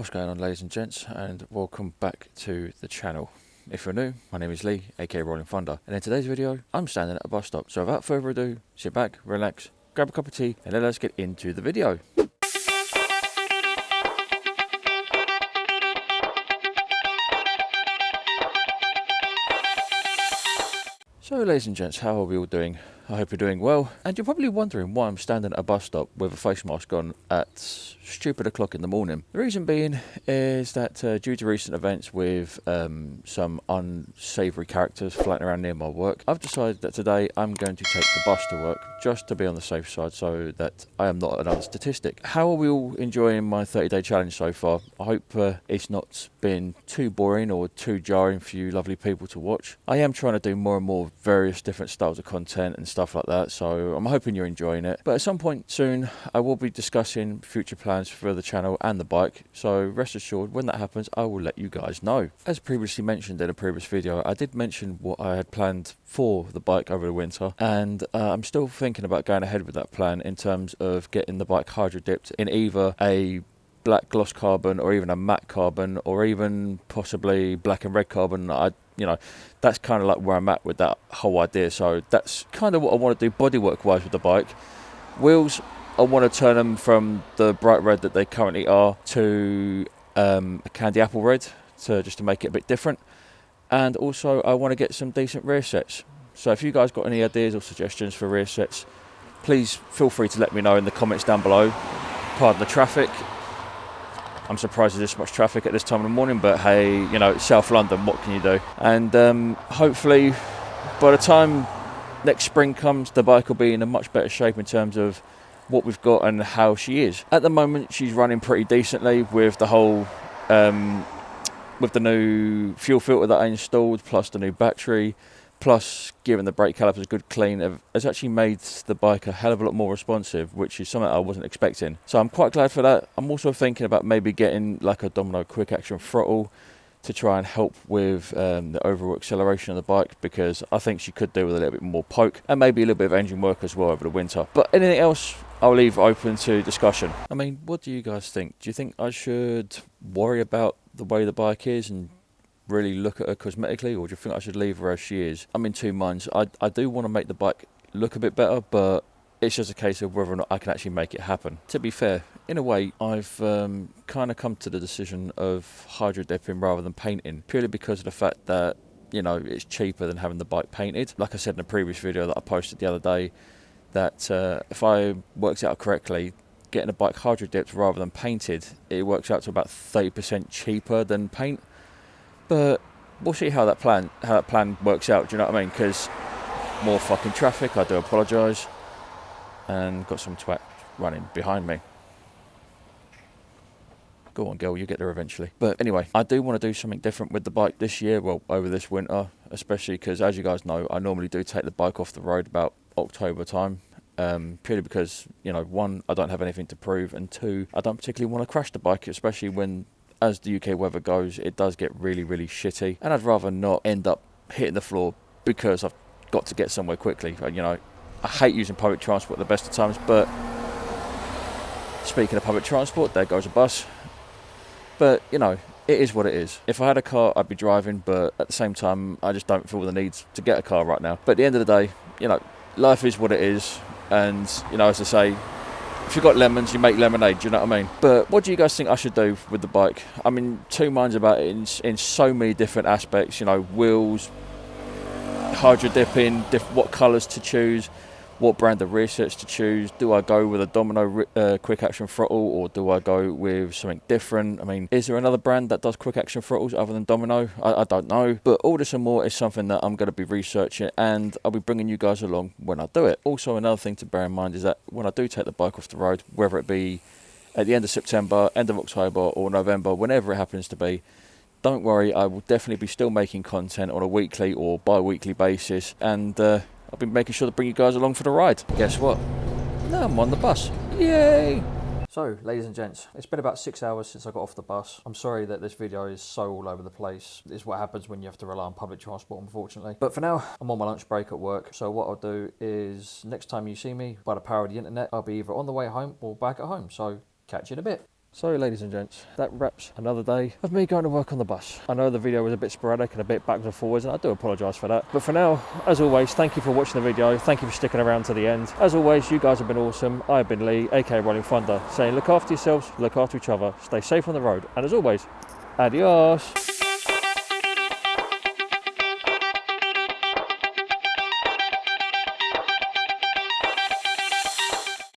What's going on, ladies and gents, and welcome back to the channel. If you're new, my name is Lee, aka Rollin Thunder, and in today's video I'm standing at a bus stop. So without further ado, sit back, relax, grab a cup of tea, and let us get into the video. So ladies and gents, how are we all doing? I hope you're doing well, and you're probably wondering why I'm standing at a bus stop with a face mask on at stupid o'clock in the morning. The reason being is that due to recent events with some unsavoury characters floating around near my work, I've decided that today I'm going to take the bus to work just to be on the safe side so that I am not another statistic. How are we all enjoying my 30-day challenge so far? I hope it's not been too boring or too jarring for you lovely people to watch. I am trying to do more and more various different styles of content and stuff like that, so I'm hoping you're enjoying it. But at some point soon I will be discussing future plans for the channel and the bike, so rest assured when that happens I will let you guys know. As previously mentioned in a previous video, I did mention what I had planned for the bike over the winter, and I'm still thinking about going ahead with that plan in terms of getting the bike hydro dipped in either a black gloss carbon or even a matte carbon or even possibly black and red carbon. That's kind of like where I'm at with that whole idea. So that's kind of what I want to do bodywork wise with the bike. Wheels, I want to turn them from the bright red that they currently are to a candy apple red, just to make it a bit different. And also I want to get some decent rear sets. So if you guys got any ideas or suggestions for rear sets, please feel free to let me know in the comments down below. Pardon the traffic. I'm surprised there's this much traffic at this time of the morning, but hey, it's South London, what can you do? And hopefully by the time next spring comes, the bike will be in a much better shape in terms of what we've got and how she is. At the moment, she's running pretty decently with the whole, with the new fuel filter that I installed, plus the new battery, plus giving the brake calipers a good clean, has actually made the bike a hell of a lot more responsive, which is something I wasn't expecting. So I'm quite glad for that. I'm also thinking about maybe getting like a Domino quick action throttle to try and help with the overall acceleration of the bike, because I think she could do with a little bit more poke and maybe a little bit of engine work as well over the winter. But anything else I'll leave open to discussion. I mean, what do you guys think? Do you think I should worry about the way the bike is and really look at her cosmetically, or do you think I should leave her as she is? I'm in two minds. I do want to make the bike look a bit better, but it's just a case of whether or not I can actually make it happen. To be fair, in a way, I've kind of come to the decision of hydro dipping rather than painting, purely because of the fact that, it's cheaper than having the bike painted. Like I said in a previous video that I posted the other day, that if I worked it out correctly, getting a bike hydro dipped rather than painted, it works out to about 30% cheaper than paint. But we'll see how that plan works out, do you know what I mean? Because more fucking traffic, I do apologise. And got some twat running behind me. Go on, girl, you get there eventually. But anyway, I do want to do something different with the bike this year, well, over this winter, especially because, as you guys know, I normally do take the bike off the road about October time. Purely because, one, I don't have anything to prove, and two, I don't particularly want to crash the bike, especially when, as the UK weather goes, it does get really, really shitty. And I'd rather not end up hitting the floor because I've got to get somewhere quickly. I hate using public transport at the best of times, but speaking of public transport, there goes a bus. But, it is what it is. If I had a car, I'd be driving, but at the same time, I just don't feel the need to get a car right now. But at the end of the day, life is what it is. And, as I say, if you've got lemons, you make lemonade, do you know what I mean? But what do you guys think I should do with the bike? I'm in two minds about it in so many different aspects, wheels, hydro dipping, what colours to choose, what brand of rear sets to choose. Do I go with a Domino quick action throttle, or do I go with something different? I mean, is there another brand that does quick action throttles other than Domino? I don't know. But all this and more is something that I'm going to be researching, and I'll be bringing you guys along when I do it. Also, another thing to bear in mind is that when I do take the bike off the road, whether it be at the end of September, end of October or November, whenever it happens to be, don't worry, I will definitely be still making content on a weekly or bi-weekly basis, and I'll be making sure to bring you guys along for the ride. Guess what? Now I'm on the bus. Yay! So, ladies and gents, it's been about 6 hours since I got off the bus. I'm sorry that this video is so all over the place. It's what happens when you have to rely on public transport, unfortunately. But for now, I'm on my lunch break at work. So what I'll do is, next time you see me, by the power of the internet, I'll be either on the way home or back at home. So, catch you in a bit. So ladies and gents, that wraps another day of me going to work on the bus. I know the video was a bit sporadic and a bit backwards and forwards, and I do apologise for that. But for now, as always, thank you for watching the video. Thank you for sticking around to the end. As always, you guys have been awesome. I've been Lee, aka Rollin Thunder, saying look after yourselves, look after each other, stay safe on the road, and as always, adios.